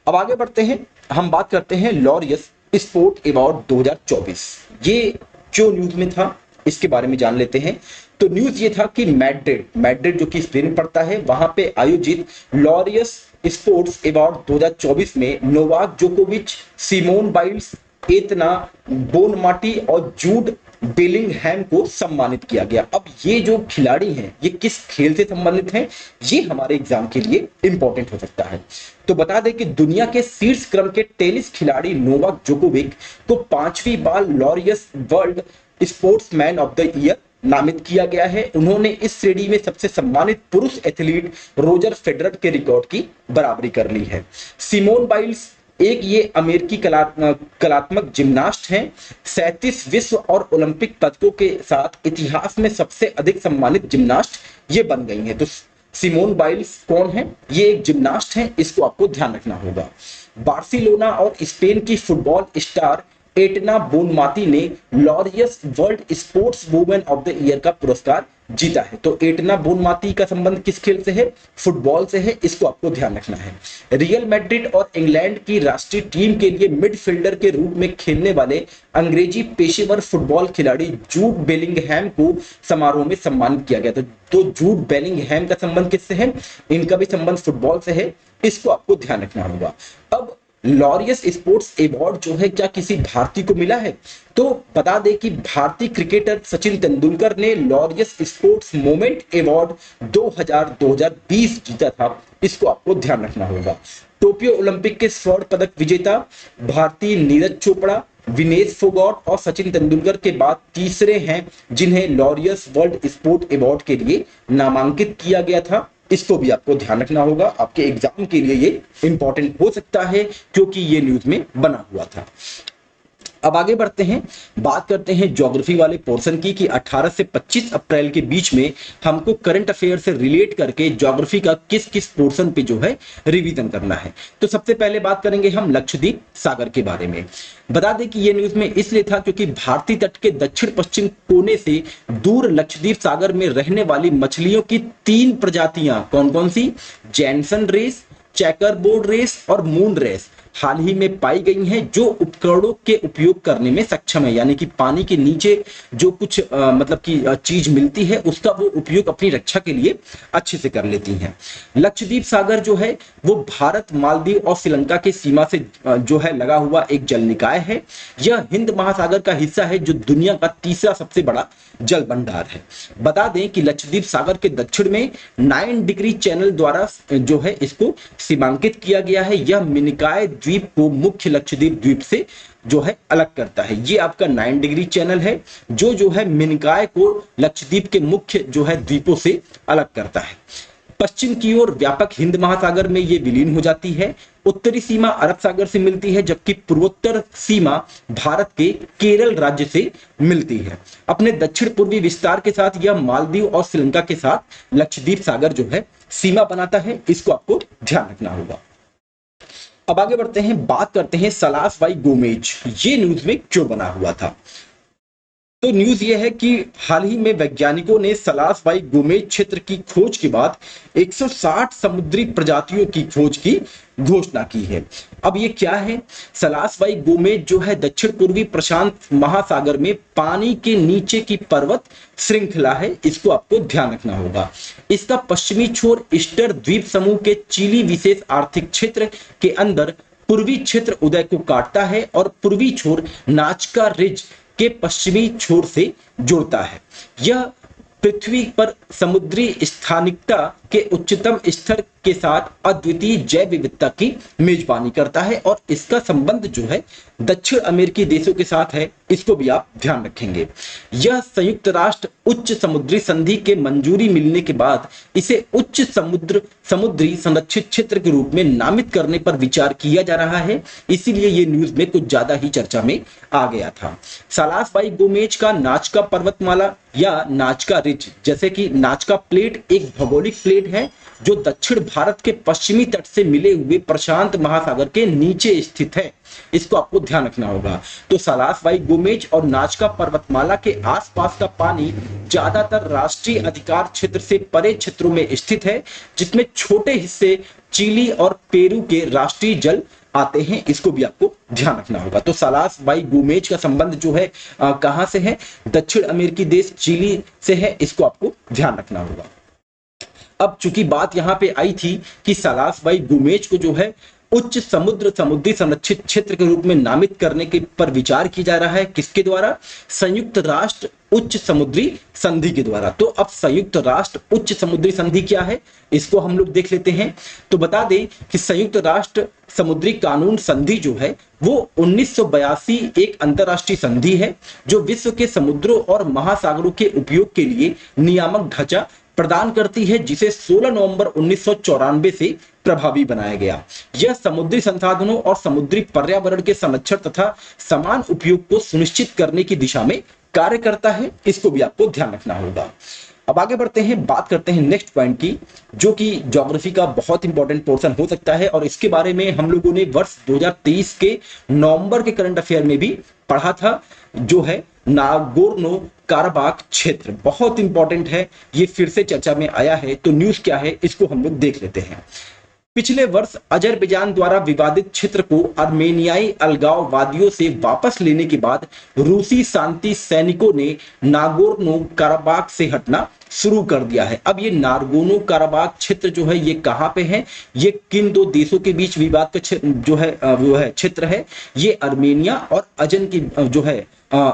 अब आगे बढ़ते हैं, हम बात करते हैं लॉरियस स्पोर्ट अवार्ड 2024। ये जो न्यूज में था इसके बारे में जान लेते हैं। तो न्यूज ये था कि मैड्रिड जो कि स्पेन में पड़ता है, वहां पे आयोजित लॉरियस स्पोर्ट्स अवार्ड 2024 में नोवाक जोकोविच, सिमोन बाइल्स, एतना बोनमाटी और जूड बेलिंगहैम को सम्मानित किया गया। अब ये जो खिलाड़ी हैं ये किस खेल से संबंधित हैं, ये हमारे एग्जाम के लिए इंपॉर्टेंट हो सकता है। तो बता दें कि दुनिया के शीर्ष क्रम के टेनिस खिलाड़ी नोवाक जोकोविच को 5वीं बार Laureus World Sportsman of the Year नामित किया गया है। उन्होंने इस श्रेणी में सबसे सम्मानित पुरुष एथलीट रोजर फेडरर के रिकॉर्ड की बराबरी कर ली है। सिमोन बाइल्स एक ये अमेरिकी कलात्मक जिम्नास्ट हैं। 37 विश्व और ओलंपिक पदकों के साथ इतिहास में सबसे अधिक सम्मानित जिम्नास्ट ये बन गई हैं। तो सिमोन बाइल्स कौन है? ये एक जिम्नास्ट हैं, इसको आपको ध्यान रखना होगा। बार्सिलोना और स्पेन की फुटबॉल स्टार एटना बोनमाती ने Laureus world sports women of the year का पुरस्कार जीता है। तो एटना बोनमाती का संबंध किस खेल से है? फुटबॉल से है, इसको आपको ध्यान रखना है। रियल मैड्रिड और इंग्लैंड की राष्ट्रीय टीम के लिए मिडफील्डर के रूप में खेलने वाले अंग्रेजी पेशेवर फुटबॉल खिलाड़ी जूड बेलिंगहैम को समारोह में सम्मानित किया गया। तो जूड बेलिंगहैम का संबंध किससे है? इनका भी संबंध फुटबॉल से है, इसको आपको ध्यान रखना होगा। अब लॉरियस स्पोर्ट्स अवार्ड जो है क्या किसी भारतीय को मिला है? तो बता दें कि भारतीय क्रिकेटर सचिन तेंदुलकर ने लॉरियस स्पोर्ट्स मोमेंट अवार्ड 2020 जीता था, इसको आपको ध्यान रखना होगा। टोक्यो ओलंपिक के स्वर्ण पदक विजेता भारतीय नीरज चोपड़ा, विनेश फोगाट और सचिन तेंदुलकर के बाद तीसरे हैं जिन्हें लॉरियस वर्ल्ड स्पोर्ट अवार्ड के लिए नामांकित किया गया था। इसको भी आपको ध्यान रखना होगा, आपके एग्जाम के लिए ये इंपॉर्टेंट हो सकता है क्योंकि ये न्यूज में बना हुआ था। अब आगे बढ़ते हैं, बात करते हैं ज्योग्राफी वाले पोर्शन की कि 18 से 25 अप्रैल के बीच में हमको करंट अफेयर से रिलेट करके ज्योग्राफी का किस किस पोर्शन पे जो है रिवीजन करना है। तो सबसे पहले बात करेंगे हम लक्षद्वीप सागर के बारे में। बता दें कि ये न्यूज में इसलिए था क्योंकि भारतीय तट के दक्षिण पश्चिम कोने से दूर लक्षद्वीप सागर में रहने वाली मछलियों की 3 प्रजातियां कौन कौन सी? जैनसन रेस, चेकरबोर्ड रेस और मून रेस हाल ही में पाई गई हैं, जो उपकरणों के उपयोग करने में सक्षम है। यानी कि पानी के नीचे जो कुछ मतलब की चीज मिलती है उसका वो उपयोग अपनी रक्षा के लिए अच्छे से कर लेती हैं। लक्षद्वीप सागर जो है वो भारत, मालदीव और श्रीलंका की सीमा से जो है लगा हुआ एक जल निकाय है। यह हिंद महासागर का हिस्सा है जो दुनिया का तीसरा सबसे बड़ा जल भंडार है। बता दें कि लक्षद्वीप सागर के दक्षिण में 9 डिग्री चैनल द्वारा जो है इसको सीमांकित किया गया है। यह मिनिकॉय द्वीप को मुख्य लक्षद्वीप द्वीप से जो है अलग करता है। ये आपका 9 डिग्री चैनल है जो है मिनिकॉय को लक्षद्वीप के मुख्य जो है द्वीपों से अलग करता है। पश्चिम की ओर व्यापक हिंद महासागर में ये विलीन हो जाती है। उत्तरी सीमा अरब सागर से मिलती है जबकि पूर्वोत्तर सीमा भारत के केरल राज्य से मिलती है। अपने दक्षिण पूर्वी विस्तार के साथ यह मालदीव और श्रीलंका के साथ लक्षद्वीप सागर जो है सीमा बनाता है, इसको आपको ध्यान रखना होगा। अब आगे बढ़ते हैं, बात करते हैं सलास बाई गोमेज, ये न्यूज में क्यों बना हुआ था। तो न्यूज ये है कि हाल ही में वैज्ञानिकों ने सलास बाई गोमेज क्षेत्र की खोज के बाद 160 समुद्री प्रजातियों की खोज की घोषणा की है। अब ये क्या है? सलास बाई गोमेज जो है दक्षिण पूर्वी प्रशांत महासागर में पानी के नीचे की पर्वत श्रृंखला है, इसको आपको ध्यान रखना होगा। इसका पश्चिमी छोर ईस्टर द्वीप समूह के चिली विशेष आर्थिक क्षेत्र के अंदर पूर्वी क्षेत्र उदय को काटता है और पूर्वी छोर नाचका रिज के पश्चिमी छोर से जुड़ता है। यह पृथ्वी पर समुद्री स्थानिकता के उच्चतम स्तर के साथ अद्वितीय जैव विविधता की मेजबानी करता है और इसका संबंध जो है दक्षिण अमेरिकी देशों के साथ है, इसको भी आप ध्यान रखेंगे। यह संयुक्त राष्ट्र उच्च समुद्री संधि के मंजूरी मिलने के बाद इसे उच्च समुद्री संरक्षित क्षेत्र के रूप में नामित करने पर विचार किया जा रहा है, इसीलिए ये न्यूज में कुछ ज्यादा ही चर्चा में आ गया था। सालास बाई गोमेज का नाजका पर्वतमाला या नाजका रिज, जैसे कि नाजका प्लेट एक भौगोलिक प्लेट है जो दक्षिण भारत के पश्चिमी तट से मिले हुए प्रशांत महासागर के नीचे स्थित है, इसको आपको ध्यान रखना होगा। तो सालास बाई गोमेज और नाजका पर्वतमाला के आसपास का पानी ज्यादातर राष्ट्रीय अधिकार क्षेत्र से परे क्षेत्रों में स्थित है, जिसमें छोटे हिस्से चिली और पेरू के राष्ट्रीय जल आते हैं, इसको भी आपको ध्यान रखना होगा। तो सालास बाई गोमेज का संबंध जो है कहां से है, दक्षिण अमेरिकी देश चिली से है, इसको आपको ध्यान रखना होगा। अब चूंकि बात यहां पे आई थी कि सालास बाई गोमेज को जो है उच्च समुद्री संरक्षित क्षेत्र के रूप में नामित करने के पर विचार किया जा रहा है, किसके द्वारा, संयुक्त राष्ट्र उच्च समुद्री संधि के द्वारा। तो अब संयुक्त राष्ट्र उच्च समुद्री संधि क्या है, इसको हम लोग देख लेते हैं। तो बता दें कि संयुक्त राष्ट्र समुद्री कानून संधि जो है वो 1982 एक अंतरराष्ट्रीय संधि है जो विश्व के समुद्रों और महासागरों के उपयोग के लिए नियामक ढांचा प्रदान करती है, जिसे 16 नवंबर 1994 से प्रभावी बनाया गया। यह समुद्री संसाधनों और समुद्री पर्यावरण के संरक्षण तथा समान उपयोग को सुनिश्चित करने की दिशा में कार्य करता है, इसको भी आपको ध्यान रखना होगा। अब आगे बढ़ते हैं, बात करते हैं नेक्स्ट पॉइंट की, जो कि ज्योग्राफी का बहुत इंपॉर्टेंट पोर्शन हो सकता है और इसके बारे में हम लोगों ने वर्ष 2023 के नवंबर के करंट अफेयर में भी पढ़ा था, जो है नागोर्नो काराबाख क्षेत्र। बहुत इंपॉर्टेंट है, ये फिर से चर्चा में आया है। तो न्यूज क्या है, इसको हम लोग देख लेते हैं। पिछले वर्ष अजरबैजान द्वारा विवादित क्षेत्र को अर्मेनियाई अलगाववादियों से वापस लेने के बाद रूसी शांति सैनिकों ने नागोर्नो काराबाख से हटना शुरू कर दिया है। अब ये नागोर्नो काराबाख क्षेत्र जो है ये कहां पे है, ये किन दो देशों के बीच विवाद का जो है वो है क्षेत्र है, ये अर्मेनिया और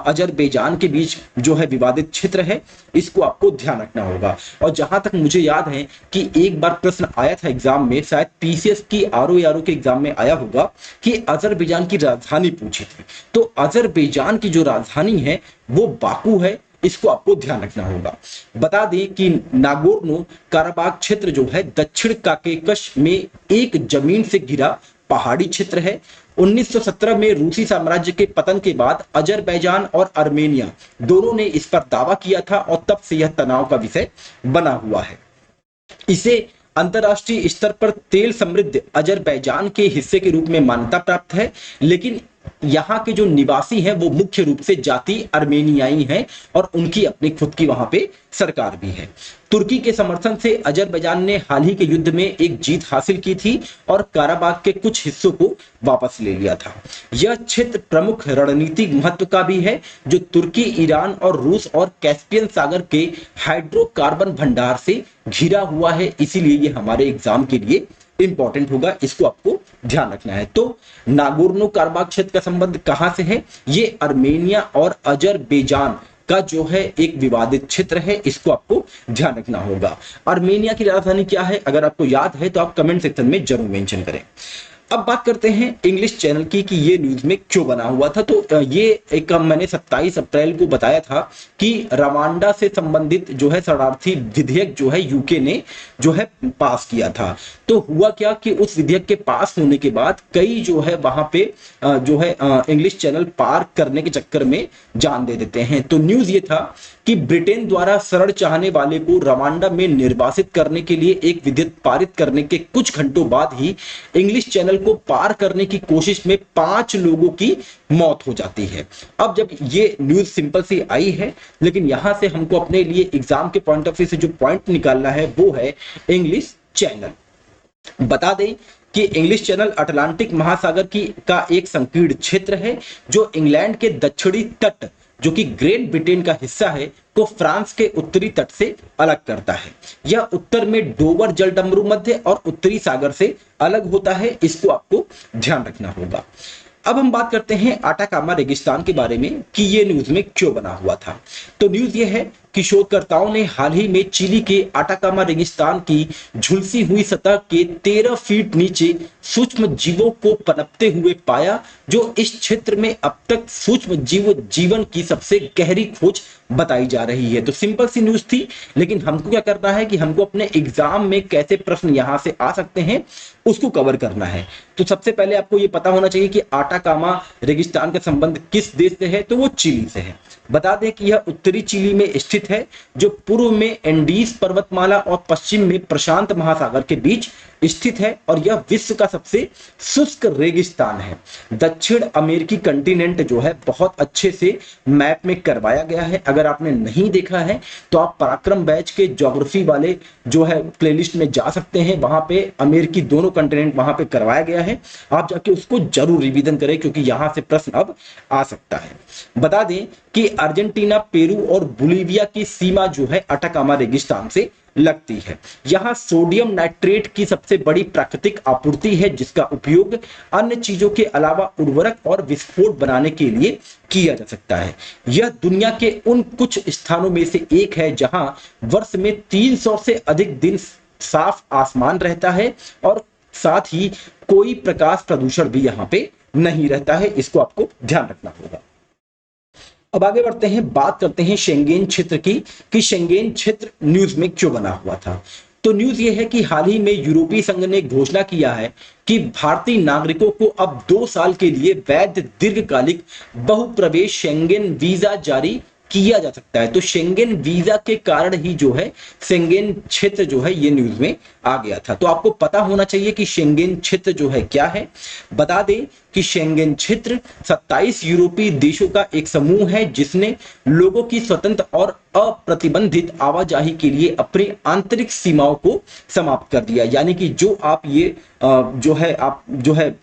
अजरबैजान के बीच जो है विवादित क्षेत्र है, इसको आपको ध्यान रखना होगा। और जहां तक मुझे याद है कि एक बार प्रश्न आया था एग्जाम में, शायद पीसीएस की आरओ के एग्जाम में आया होगा कि अजरबैजान की राजधानी पूछी थी। तो अजरबैजान की जो राजधानी है वो बाकू है, इसको आपको ध्यान रखना होगा। बता दें कि नागोर्नो काराबाख क्षेत्र जो है दक्षिण काकेकस में एक जमीन से घिरा पहाड़ी क्षेत्र है। 1917 में रूसी साम्राज्य के पतन के बाद अजरबैजान और अर्मेनिया दोनों ने इस पर दावा किया था और तब से यह तनाव का विषय बना हुआ है। इसे अंतरराष्ट्रीय स्तर पर तेल समृद्ध अजरबैजान के हिस्से के रूप में मान्यता प्राप्त है, लेकिन यहाँ के जो निवासी हैं वो मुख्य रूप से जाति अर्मेनियाई हैं और उनकी अपनी खुद की वहां पे सरकार भी है। तुर्की के समर्थन से अजरबैजान ने हाल ही के युद्ध में एक जीत हासिल की थी और काराबाख के कुछ हिस्सों को वापस ले लिया था। यह क्षेत्र प्रमुख रणनीतिक महत्व का भी है, जो तुर्की, ईरान और रूस और कैस्पियन सागर के हाइड्रोकार्बन भंडार से घिरा हुआ है, इसीलिए ये हमारे एग्जाम के लिए इंपॉर्टेंट होगा, इसको आपको ध्यान रखना है। तो नागोर्नो काराबाख क्षेत्र का संबंध कहां से है, ये अर्मेनिया और अजरबैजान का जो है एक विवादित क्षेत्र है, इसको आपको ध्यान रखना होगा। अर्मेनिया की राजधानी क्या है, अगर आपको याद है तो आप कमेंट सेक्शन में जरूर मेंशन करें। अब बात करते हैं इंग्लिश चैनल की कि ये न्यूज में क्यों बना हुआ था। तो ये एक मैंने 27 अप्रैल को बताया था कि रवांडा से संबंधित जो है शरणार्थी विधेयक जो है यूके ने जो है पास किया था। तो हुआ क्या कि उस विधेयक के पास होने के बाद कई जो है वहां पे जो है इंग्लिश चैनल पार करने के चक्कर में जान दे देते हैं। तो न्यूज ये था कि ब्रिटेन द्वारा शरण चाहने वाले को रवांडा में निर्वासित करने के लिए एक विधेयक पारित करने के कुछ घंटों बाद ही इंग्लिश चैनल को पार करने की कोशिश में 5 लोगों की मौत हो जाती है। अब जब ये न्यूज सिंपल सी आई है, लेकिन यहां से हमको अपने लिए एग्जाम के पॉइंट ऑफ व्यू से जो पॉइंट निकालना है वो है इंग्लिश चैनल। बता दें कि इंग्लिश चैनल अटलांटिक महासागर का एक संकीर्ण क्षेत्र है जो इंग्लैंड के दक्षिणी तट जो कि ग्रेट ब्रिटेन का हिस्सा है को फ्रांस के उत्तरी तट से अलग करता है। यह उत्तर में डोवर जलडमरू मध्य और उत्तरी सागर से अलग होता है, इसको आपको ध्यान रखना होगा। अब हम बात करते हैं आटाकामा रेगिस्तान के बारे में कि ये न्यूज में क्यों बना हुआ था। तो न्यूज ये है कि शोधकर्ताओं ने हाल ही में चिली के आटाकामा रेगिस्तान की झुलसी हुई सतह के 13 फीट नीचे सूक्ष्म जीवों को पनपते हुए पाया, जो इस क्षेत्र में अब तक सूक्ष्म जीवन की सबसे गहरी खोज बताई जा रही है। तो सिंपल सी न्यूज थी, लेकिन हमको क्या करना है कि हमको अपने एग्जाम में कैसे प्रश्न यहां से आ सकते हैं उसको कवर करना है। तो सबसे पहले आपको ये पता होना चाहिए कि आटाकामा रेगिस्तान का संबंध किस देश से है, तो वो चिली से है। बता दें कि यह उत्तरी चिली में स्थित है, जो पूर्व में एंडीज पर्वतमाला और पश्चिम में प्रशांत महासागर के बीच स्थित है, और यह विश्व का सबसे शुष्क रेगिस्तान है। दक्षिण अमेरिकी कंटिनेंट जो है बहुत अच्छे से मैप में करवाया गया है। अगर आपने नहीं देखा है तो आप पराक्रम बैच के ज्योग्राफी वाले जो है प्लेलिस्ट में जा सकते हैं, वहां पे अमेरिकी दोनों कंटिनेंट वहां पे करवाया गया है। आप जाके उसको जरूर रिवीजन करें, क्योंकि यहां से प्रश्न अब आ सकता है। बता दें कि अर्जेंटीना, पेरू और बोलीविया की सीमा जो है अटाकामा रेगिस्तान से लगती है। यहां सोडियम नाइट्रेट की सबसे बड़ी प्राकृतिक आपूर्ति है, जिसका उपयोग अन्य चीजों के अलावा उर्वरक और विस्फोट बनाने के लिए किया जा सकता है। यह दुनिया के उन कुछ स्थानों में से एक है जहां वर्ष में 300 से अधिक दिन साफ आसमान रहता है, और साथ ही कोई प्रकाश प्रदूषण भी यहां पे नहीं रहता है। इसको आपको ध्यान रखना होगा। अब आगे बढ़ते हैं, बात करते हैं शेंगेन क्षेत्र की, कि शेंगेन क्षेत्र न्यूज में क्यों बना हुआ था। तो न्यूज ये है कि हाल ही में यूरोपीय संघ ने घोषणा किया है कि भारतीय नागरिकों को अब 2 साल के लिए वैध दीर्घकालिक बहुप्रवेश शेंगेन वीजा जारी किया जा सकता है। तो शेंगेन वीजा के कारण ही जो है शेंगेन क्षेत्र जो है ये न्यूज में आ गया था। तो आपको पता होना चाहिए कि शेंगेन क्षेत्र जो है क्या है। बता दें कि शेंगेन क्षेत्र 27 यूरोपीय देशों का एक समूह है, जिसने लोगों की स्वतंत्र और अप्रतिबंधित आवाजाही के लिए अपनी आंतरिक सीमाओं को समाप्त कर दिया। यानी कि जो आप ये जो है आप जो है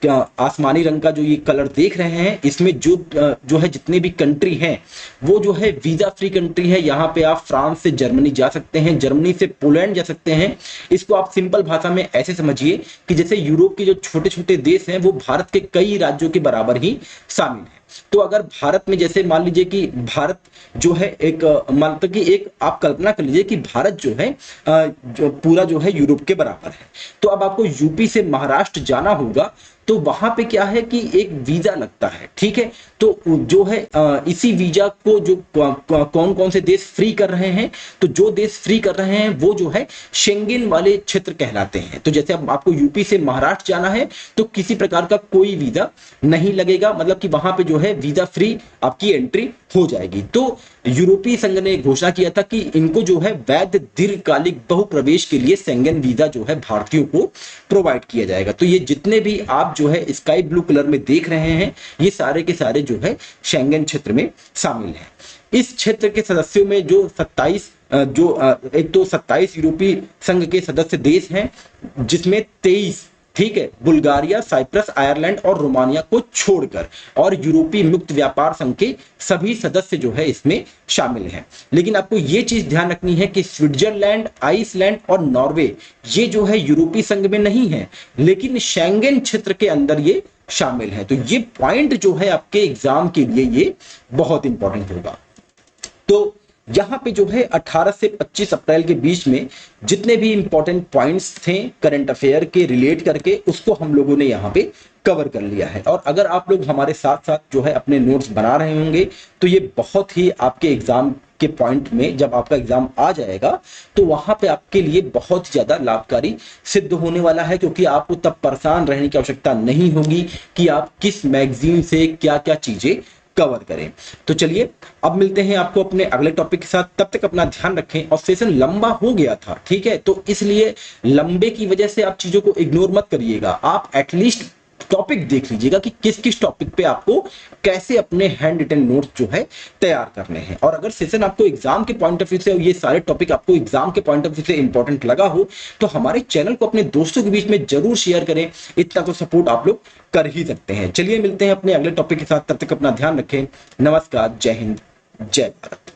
क्या आसमानी रंग का जो ये कलर देख रहे हैं, इसमें जो है जितने भी कंट्री हैं वो जो है वीजा फ्री कंट्री है। यहाँ पे आप फ्रांस से जर्मनी जा सकते हैं, जर्मनी से पोलैंड जा सकते हैं। इसको आप सिंपल भाषा में ऐसे समझिए कि जैसे यूरोप के जो छोटे छोटे देश हैं वो भारत के कई राज्यों के बराबर ही शामिल है। तो अगर भारत में जैसे मान लीजिए कि भारत जो है एक मतलब कि एक आप कल्पना कर लीजिए कि भारत जो है जो पूरा जो है यूरोप के बराबर है। तो अब आपको यूपी से महाराष्ट्र जाना होगा, तो वहां पे क्या है कि एक वीजा लगता है, ठीक है। तो जो है इसी वीजा को जो कौन कौन से देश फ्री कर रहे हैं, तो जो देश फ्री कर रहे हैं वो जो है शेंगेन वाले क्षेत्र कहलाते हैं। तो जैसे अब आपको यूपी से महाराष्ट्र जाना है तो किसी प्रकार का कोई वीजा नहीं लगेगा, मतलब कि वहां पे जो है वीजा फ्री आपकी एंट्री हो जाएगी। तो यूरोपीय संघ ने घोषणा किया था कि इनको जो है वैध दीर्घकालिक बहुप्रवेश के लिए शेंगेन वीजा जो है भारतीयों को प्रोवाइड किया जाएगा। तो ये जितने भी आप जो है स्काई ब्लू कलर में देख रहे हैं, ये सारे के सारे जो है शेंगेन क्षेत्र में शामिल हैं। इस क्षेत्र के सदस्यों में जो 27 एक तो 27 यूरोपीय संघ के सदस्य देश हैं, जिसमें 23 ठीक है बुल्गारिया, साइप्रस, आयरलैंड और रोमानिया को छोड़कर, और यूरोपीय मुक्त व्यापार संघ के सभी सदस्य जो है इसमें शामिल हैं। लेकिन आपको ये चीज ध्यान रखनी है कि स्विट्जरलैंड, आइसलैंड और नॉर्वे ये जो है यूरोपीय संघ में नहीं है, लेकिन शेंगेन क्षेत्र के अंदर ये शामिल है। तो ये पॉइंट जो है आपके एग्जाम के लिए ये बहुत इंपॉर्टेंट होगा। तो यहां पे जो है 18 से 25 अप्रैल के बीच में जितने भी इंपॉर्टेंट पॉइंट्स थे करंट अफेयर के रिलेट करके, उसको हम लोगों ने यहाँ पे कवर कर लिया है। और अगर आप लोग हमारे साथ साथ जो है अपने नोट्स बना रहे होंगे तो ये बहुत ही आपके एग्जाम के पॉइंट में जब आपका एग्जाम आ जाएगा तो वहां पे आपके लिए बहुत ज्यादा लाभकारी सिद्ध होने वाला है, क्योंकि आपको तब परेशान रहने की आवश्यकता नहीं होगी कि आप किस मैगजीन से क्या क्या चीजें कवर करें। तो चलिए अब मिलते हैं आपको अपने अगले टॉपिक के साथ। तब तक अपना ध्यान रखें। और सेशन लंबा हो गया था, ठीक है, तो इसलिए लंबे की वजह से आप चीजों को इग्नोर मत करिएगा। आप एटलीस्ट टॉपिक देख लीजिएगा कि किस किस टॉपिक पे आपको कैसे अपने हैंड रिटन नोट्स जो है तैयार करने हैं। और अगर सेशन आपको एग्जाम के पॉइंट ऑफ व्यू से, ये सारे टॉपिक आपको एग्जाम के पॉइंट ऑफ व्यू से इंपॉर्टेंट लगा हो, तो हमारे चैनल को अपने दोस्तों के बीच में जरूर शेयर करें। इतना तो सपोर्ट आप लोग कर ही सकते हैं। चलिए मिलते हैं अपने अगले टॉपिक के साथ, तब तक अपना ध्यान रखें। नमस्कार, जय हिंद, जय भारत।